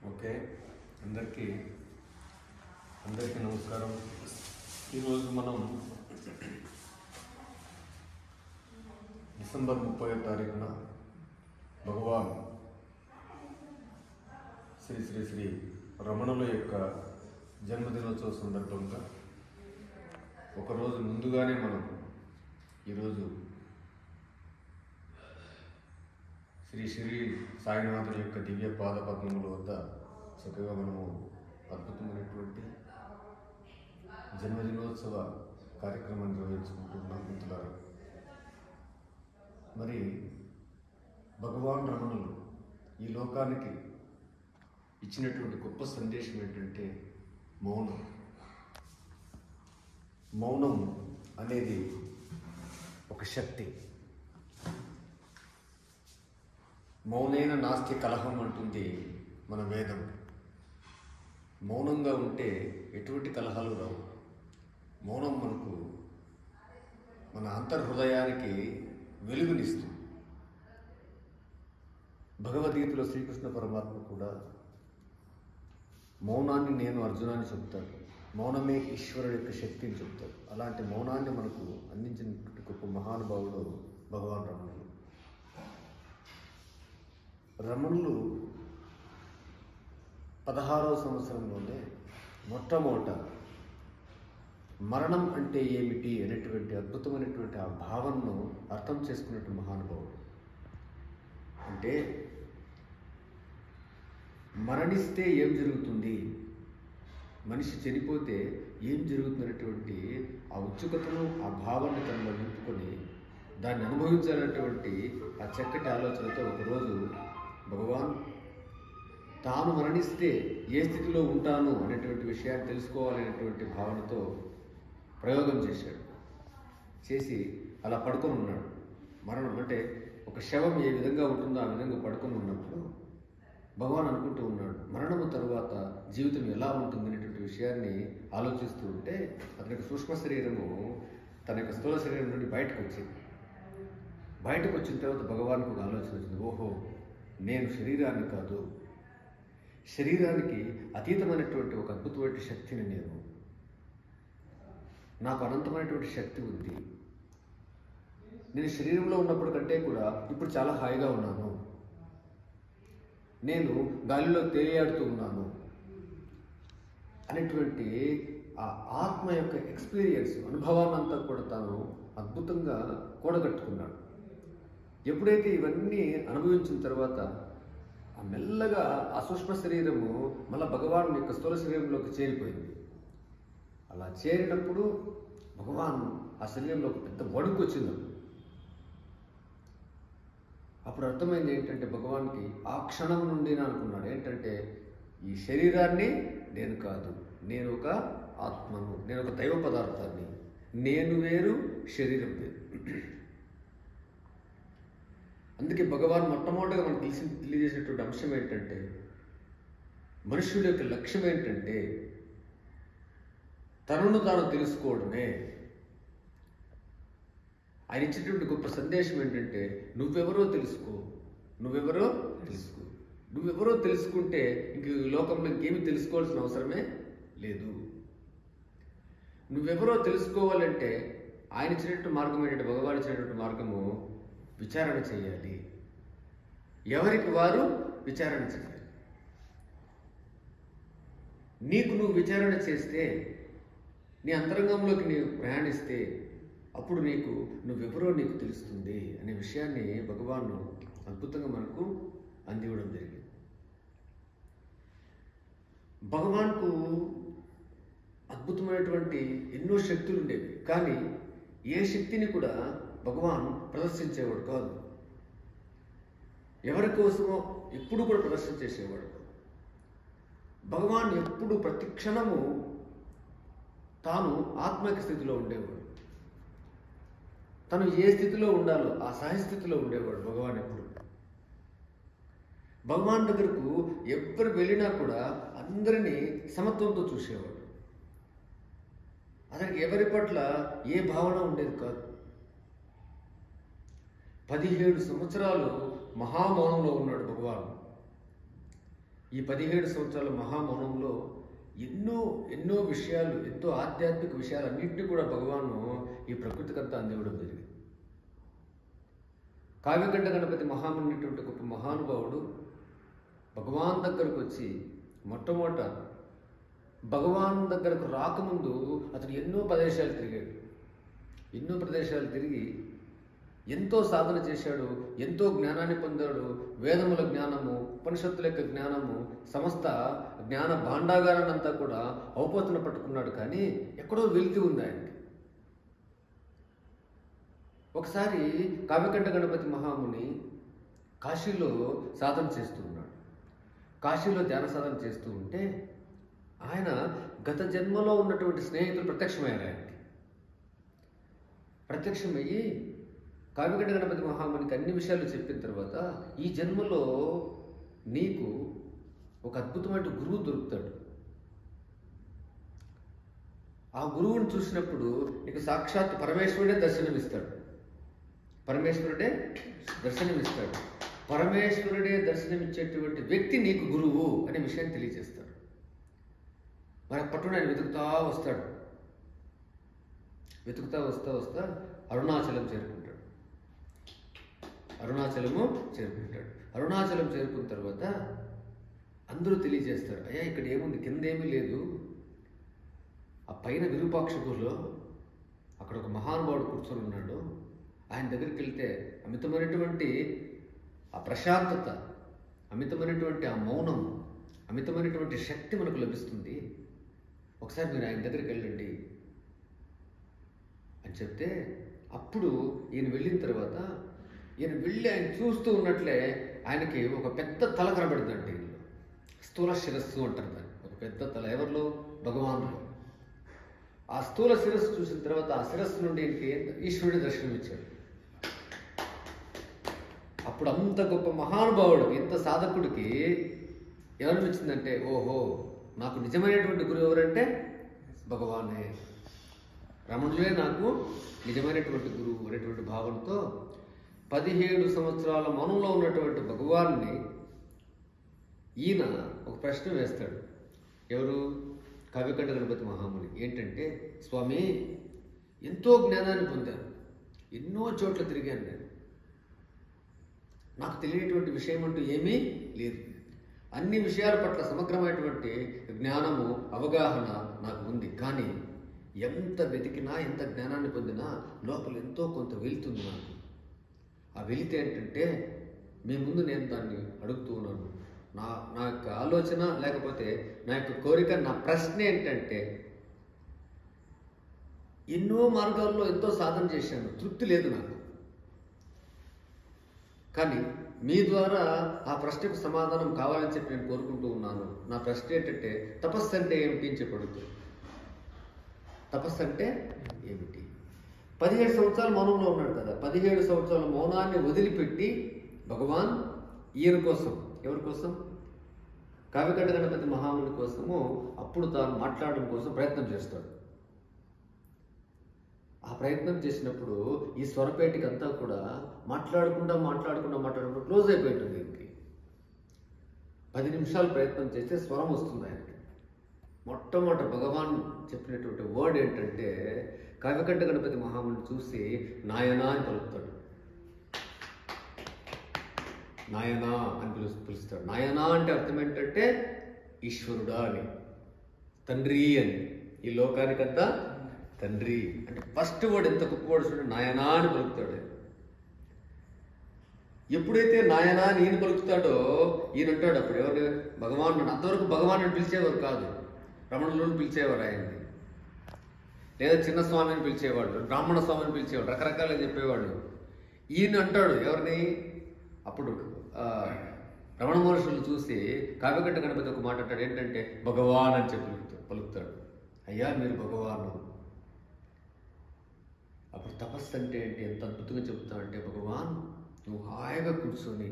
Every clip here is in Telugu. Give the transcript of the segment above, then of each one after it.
ఓకే, అందరికీ నమస్కారం. ఈరోజు మనం డిసెంబర్ 30వ తారీఖున భగవాన్ శ్రీ శ్రీ శ్రీ రమణుల యొక్క జన్మదినోత్సవ సందర్భంగా ఒకరోజు ముందుగానే మనం ఈరోజు శ్రీ శ్రీ సాయినాథుని యొక్క దివ్య పాద పద్మముల వద్ద చక్కగా మనము అద్భుతమైనటువంటి జన్మదినోత్సవ కార్యక్రమాన్ని నిర్వహించుకుంటున్నాం మిత్రులారా. మరి భగవాన్ రమణులు ఈ లోకానికి ఇచ్చినటువంటి గొప్ప సందేశం ఏంటంటే మౌనం అనేది ఒక శక్తి. మౌనైన నాస్తి కలహం అంటుంది మన వేదం. మౌనంగా ఉంటే ఎటువంటి కలహాలు రావు. మౌనం మనకు మన అంతర్హృదయానికి వెలుగునిస్తుంది. భగవద్గీతలో శ్రీకృష్ణ పరమాత్మ కూడా మౌనాన్ని నేను అర్జునాన్ని చెప్తాను, మౌనమే ఈశ్వరుడు యొక్క శక్తిని చెప్తారు. అలాంటి మౌనాన్ని మనకు అందించినటువంటి గొప్ప మహానుభావుడు భగవాన్ రమణులు. రమణులు 16వ సంవత్సరంలోనే మొట్టమొదట మరణం అంటే ఏమిటి అనేటువంటి అద్భుతమైనటువంటి ఆ భావనను అర్థం చేసుకున్నట్టు మహానుభావుడు. అంటే మరణిస్తే ఏం జరుగుతుంది, మనిషి చనిపోతే ఏం జరుగుతున్నటువంటి ఆ ఉత్సుకతను, ఆ భావాన్ని తనలో నింపుకొని దాన్ని అనుభవించాలన్నటువంటి ఆ చక్కటి ఆలోచనతో ఒకరోజు భగవాన్ తాను మరణిస్తే ఏ స్థితిలో ఉంటాను అనేటువంటి విషయాన్ని తెలుసుకోవాలనేటువంటి భావనతో ప్రయోగం చేసి అలా పడుకొని ఉన్నాడు. మరణం అంటే ఒక శవం ఏ విధంగా ఉంటుందో ఆ విధంగా పడుకొని ఉన్నప్పుడు భగవాన్ అనుకుంటూ ఉన్నాడు, మరణము తరువాత జీవితం ఎలా ఉంటుంది అనేటువంటి విషయాన్ని ఆలోచిస్తూ ఉంటే అతనికి సూక్ష్మ శరీరము తన యొక్క స్థూల శరీరం నుండి బయటకు వచ్చింది. బయటకు వచ్చిన తర్వాత భగవాన్కు ఒక ఆలోచన వచ్చింది, ఓహో, నేను శరీరాన్ని కాదు, శరీరానికి అతీతమైనటువంటి ఒక అద్భుతమైన శక్తిని నాకు అనంతమైనటువంటి శక్తి ఉంది. నేను శరీరంలో ఉన్నప్పుడు కంటే కూడా ఇప్పుడు చాలా హాయిగా ఉన్నాను. నేను గాలిలో తేలియాడుతూ ఉన్నాను అనేటువంటి ఆ ఆత్మ యొక్క ఎక్స్పీరియన్స్, అనుభవాన్ని అంతా కూడా తాను అద్భుతంగా కూడగట్టుకున్నాడు. ఎప్పుడైతే ఇవన్నీ అనుభవించిన తర్వాత ఆ మెల్లగా ఆ సూక్ష్మ శరీరము మళ్ళీ భగవాన్ యొక్క స్థూల శరీరంలోకి చేరిపోయింది. అలా చేరినప్పుడు భగవాన్ ఆ శరీరంలో ఒక పెద్ద వణుకు వచ్చింది. అప్పుడు అర్థమైంది ఏంటంటే భగవాన్కి ఆ క్షణం నుండి అనుకున్నాడు ఏంటంటే ఈ శరీరాన్ని నేను కాదు, నేను ఒక ఆత్మను, నేను ఒక దైవ పదార్థాన్ని, నేను వేరు, శరీరం వేరు. అందుకే భగవాన్ మొట్టమొదటిగా మనకు తెలియజేసినటువంటి అంశం ఏంటంటే మనుషుల యొక్క లక్ష్యం ఏంటంటే తనను తాను తెలుసుకోవడమే. ఆయన ఇచ్చినటువంటి గొప్ప సందేశం ఏంటంటే నువ్వెవరో తెలుసుకో. నువ్వెవరో తెలుసుకుంటే ఇంక ఈ లోకంలో ఇంకేమీ తెలుసుకోవాల్సిన అవసరమే లేదు. నువ్వెవరో తెలుసుకోవాలంటే ఆయన ఇచ్చినటువంటి మార్గం ఏంటంటే భగవాన్ ఇచ్చినటువంటి మార్గము విచారణ చేయాలి. ఎవరికి వారు విచారణ చేయాలి. నీకు నువ్వు విచారణ చేస్తే, నీ అంతరంగంలోకి నీవు ప్రయాణిస్తే అప్పుడు నువ్వెవరో నీకు తెలుస్తుంది అనే విషయాన్ని భగవాను అద్భుతంగా మనకు అందివ్వడం జరిగింది. భగవాన్కు అద్భుతమైనటువంటి ఎన్నో శక్తులు ఉండేవి, కానీ ఏ శక్తిని కూడా భగవాన్ ప్రదర్శించేవాడు కాదు. ఎవరి కోసమో ఎప్పుడు కూడా ప్రదర్శన చేసేవాడు. భగవాన్ ఎప్పుడు ప్రతి క్షణము తాను ఆత్మిక స్థితిలో ఉండేవాడు. తను ఏ స్థితిలో ఉండాలో ఆ సహస్థితిలో ఉండేవాడు భగవాన్. ఎప్పుడు భగవాన్ దగ్గరకు ఎవరు వెళ్ళినా కూడా అందరినీ సమత్వంతో చూసేవాడు. అతనికి ఎవరి పట్ల ఏ భావన ఉండేది కాదు. 17 సంవత్సరాలు మహామౌనంలో ఉన్నాడు భగవాన్. ఈ 17 సంవత్సరాల మహామౌనంలో ఎన్నో ఎన్నో విషయాలు, ఎంతో ఆధ్యాత్మిక విషయాలన్నింటినీ కూడా భగవాను ఈ ప్రకృతికంతా అందివ్వడం జరిగింది. కావ్యకంఠ గణపతి మహాముని అనేటువంటి గొప్ప మహానుభావుడు భగవాన్ దగ్గరకు వచ్చి మొట్టమొదట భగవాన్ దగ్గరకు రాకముందు అతను ఎన్నో ప్రదేశాలు తిరిగాడు. ఎన్నో ప్రదేశాలు తిరిగి ఎంతో సాధన చేశాడు, ఎంతో జ్ఞానాన్ని పొందాడు. వేదముల జ్ఞానము, ఉపనిషత్తుల యొక్క జ్ఞానము, సమస్త జ్ఞాన భాండాగారాన్ని అంతా కూడా అవపోతన పట్టుకున్నాడు. కానీ ఎక్కడో వెలితి ఉంది ఆయనకి. ఒకసారి కావ్యకంఠ గణపతి మహాముని కాశీలో సాధన చేస్తూ ఉన్నాడు. కాశీలో ధ్యాన సాధన చేస్తూ ఉంటే ఆయన గత జన్మలో ఉన్నటువంటి స్నేహితులు ప్రత్యక్షమయ్యారు ఆయనకి. ప్రత్యక్షమయ్యి కావ్యకంఠ గణపతి మహామునికి అన్ని విషయాలు చెప్పిన తర్వాత, ఈ జన్మలో నీకు ఒక అద్భుతమైన గురువు దొరుకుతాడు. ఆ గురువుని చూసినప్పుడు నీకు సాక్షాత్ పరమేశ్వరుడే దర్శనమిస్తాడు. పరమేశ్వరుడే దర్శనమిస్తాడు. పరమేశ్వరుడే దర్శనమిచ్చేటువంటి వ్యక్తి నీకు గురువు అనే విషయాన్ని తెలియజేస్తాడు. మరి అప్పట్లో ఆయన వెతుకుతా వస్తాడు. వెతుకుతా వస్తా అరుణాచలం చేరుకుంటాడు. అరుణాచలం చేరుకున్న తర్వాత అందరూ తెలియజేస్తారు, అయ్యా ఇక్కడ ఏముంది, కింద ఏమీ లేదు. ఆ పైన విరూపాక్షపురంలో అక్కడ ఒక మహానుభావుడు కూర్చొని ఉన్నాడు. ఆయన దగ్గరికి వెళ్తే అమితమైనటువంటి ఆ ప్రశాంతత, అమితమైనటువంటి ఆ మౌనం, అమితమైనటువంటి శక్తి మనకు లభిస్తుంది. ఒకసారి మీరు ఆయన దగ్గరికి వెళ్ళండి అని చెప్తే, అప్పుడు ఈయన వెళ్ళిన తర్వాత ఈయన వెళ్ళి ఆయన చూస్తూ ఉన్నట్లే ఆయనకి ఒక పెద్ద తల కనబడుతుందండి. స్థూల శిరస్సు అంటారు దాన్ని. ఒక పెద్ద తల ఎవరిలో? భగవానులో. ఆ స్థూల శిరస్సు చూసిన తర్వాత ఆ శిరస్సు నుండి ఈశ్వరుడి దర్శనం ఇచ్చాడు. అప్పుడు అంత గొప్ప మహానుభావుడికి, ఇంత సాధకుడికి ఏమనిపించిందంటే, ఓహో నాకు నిజమైనటువంటి గురువు ఎవరంటే భగవానే, రమణులే నాకు నిజమైనటువంటి గురువు అనేటువంటి భావంతో 17 సంవత్సరాల మౌనంలో ఉన్నటువంటి భగవాన్ని ఈయన ఒక ప్రశ్న వేస్తాడు. ఎవరు? కావ్యకంఠ గణపతి మహాముని. ఏంటంటే, స్వామి, ఎంతో జ్ఞానాన్ని పొందాను, ఎన్నో చోట్ల తిరిగాను, నేను నాకు తెలియనటువంటి విషయం అంటూ ఏమీ లేదు. అన్ని విషయాల పట్ల సమగ్రమైనటువంటి జ్ఞానము, అవగాహన నాకు ఉంది. కానీ ఎంత వెతికినా, ఎంత జ్ఞానాన్ని పొందినా లోపల ఎంతో కొంత వెళ్తుంది నాకు. ఆ వెలితి ఏంటంటే, మీ ముందు నేను దాన్ని అడుగుతూ ఉన్నాను. నా యొక్క ఆలోచన, లేకపోతే నా యొక్క కోరిక, నా ప్రశ్న ఏంటంటే, ఎన్నో మార్గాల్లో ఎంతో సాధన చేశాను, తృప్తి లేదు నాకు. కానీ మీ ద్వారా ఆ ప్రశ్నకు సమాధానం కావాలని చెప్పి నేను కోరుకుంటూ ఉన్నాను. నా ప్రశ్న ఏంటంటే, తపస్సు అంటే ఏమిటి అని చెప్పి అడుగుతాను. తపస్సు అంటే ఏమిటి? 17 సంవత్సరాలు మౌనంలో ఉన్నాడు కదా. 17 సంవత్సరాల మౌనాన్ని వదిలిపెట్టి భగవాన్ ఈయన కోసం, ఎవరి కోసం? కావ్యకంఠ గణపతి మహాముని కోసము అప్పుడు తాను మాట్లాడడం కోసం ప్రయత్నం చేస్తాడు. ఆ ప్రయత్నం చేసినప్పుడు ఈ స్వరపేటికి అంతా కూడా మాట్లాడకుండా క్లోజ్ అయిపోయింటుంది. దీనికి 10 నిమిషాలు ప్రయత్నం చేస్తే స్వరం వస్తుంది ఆయనకి. మొట్టమొదట భగవాన్ చెప్పినటువంటి వర్డ్ ఏంటంటే, కావ్యకంఠ గణపతి మహాముని చూసి నాయనా అని పలుకుతాడు. నాయనా అని పిలుస్తాడు. నాయనా అంటే అర్థం ఏంటంటే ఈశ్వరుడా అని, తండ్రి అని. ఈ లోకానికంతా తండ్రి అంటే ఫస్ట్ వర్డ్ ఎంత గొప్ప వర్డ్ చూడండి, నాయనా అని పలుకుతాడు. ఎప్పుడైతే నాయనా అని ఈయన పలుకుతాడో, ఈయన అంటాడు అప్పుడు, ఎవరు? భగవాన్. అంతవరకు భగవాన్ అని పిలిచేవారు కాదు, రమణులను పిలిచేవారు ఆయన్ని, లేదా చిన్న స్వామిని పిలిచేవాడు, బ్రాహ్మణ స్వామిని పిలిచేవాడు, రకరకాలుగా చెప్పేవాడు. ఈయన అంటాడు ఎవరిని? అప్పుడు రమణ మహర్షులు చూసి కావ్యకంఠ గణపతి ఒక మాట అంటాడు, ఏంటంటే భగవాన్ అని చెప్పి పలుకుతాడు. అయ్యా మీరు భగవాను. అప్పుడు తపస్సు అంటే ఏంటి ఎంత అద్భుతంగా చెబుతాడంటే, భగవాన్ నువ్వు హాయిగా కూర్చొని,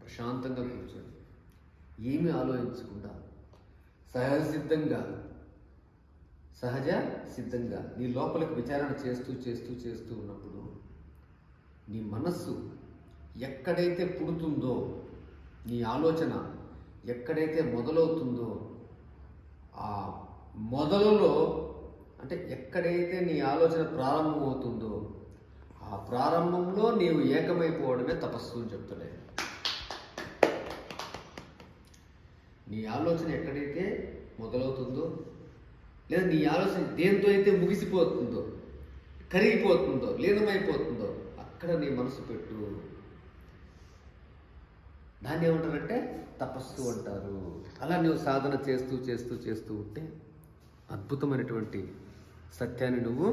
ప్రశాంతంగా కూర్చొని, ఏమీ ఆలోచించకుండా సహజ సిద్ధంగా నీ లోపలికి విచారణ చేస్తూ ఉన్నప్పుడు నీ మనస్సు ఎక్కడైతే పుడుతుందో, నీ ఆలోచన ఎక్కడైతే మొదలవుతుందో ఆ మొదలులో, అంటే ఎక్కడైతే నీ ఆలోచన ప్రారంభమవుతుందో ఆ ప్రారంభంలో నీవు ఏకమైపోవడమే తపస్సు అని చెప్తలేదు. నీ ఆలోచన ఎక్కడైతే మొదలవుతుందో, లేదా నీ ఆలోచన దేంతో అయితే ముగిసిపోతుందో, కరిగిపోతుందో, లీనమైపోతుందో అక్కడ నీ మనసు పెట్టు. దాన్ని ఏమంటారంటే తపస్సు అంటారు. అలా నువ్వు సాధన చేస్తూ చేస్తూ చేస్తూ ఉంటే అద్భుతమైనటువంటి సత్యాన్ని నువ్వు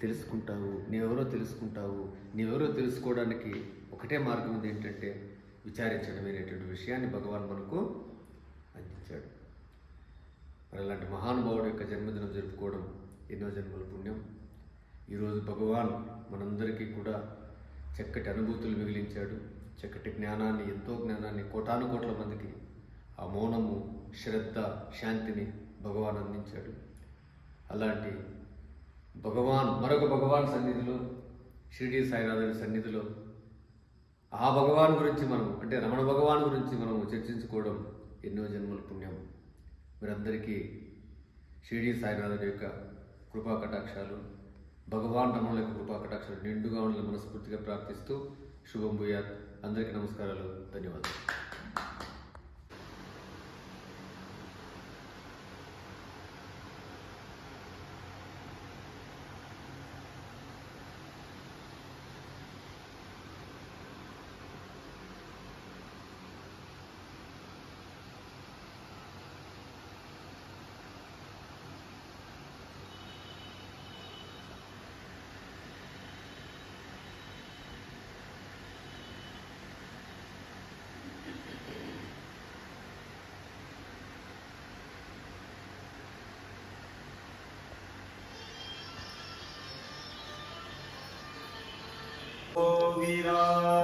తెలుసుకుంటావు. నీవెవరో తెలుసుకుంటావు. నీవెవరో తెలుసుకోవడానికి ఒకటే మార్గం ఉంది, ఏంటంటే విచారించడమైనటువంటి విషయాన్ని భగవాన్ మనకు అందించాడు. మరి అలాంటి మహానుభావుడు యొక్క జన్మదినం జరుపుకోవడం ఎన్నో జన్మల పుణ్యం. ఈరోజు భగవాన్ మనందరికీ కూడా చక్కటి అనుభూతులు మిగిలించాడు. చక్కటి జ్ఞానాన్ని, ఎంతో జ్ఞానాన్ని కోటాను కోట్ల మందికి ఆ మౌనము, శ్రద్ధ, శాంతిని భగవాన్ అందించాడు. అలాంటి భగవాన్, మరొక భగవాన్ సన్నిధిలో, షిరిడీ సాయినాథుని సన్నిధిలో ఆ భగవాన్ గురించి మనం, అంటే రమణ భగవాన్ గురించి మనం చర్చించుకోవడం ఎన్నో జన్మల పుణ్యం. మీరందరికీ షిరిడీ సాయినాథుని యొక్క కృపా కటాక్షాలు, భగవాన్ రమణుల యొక్క కృపా కటాక్షాలు నిండుగా ఉండాలని మనస్ఫూర్తిగా ప్రార్థిస్తూ శుభం భూయాత్. అందరికీ నమస్కారాలు, ధన్యవాదాలు. विराज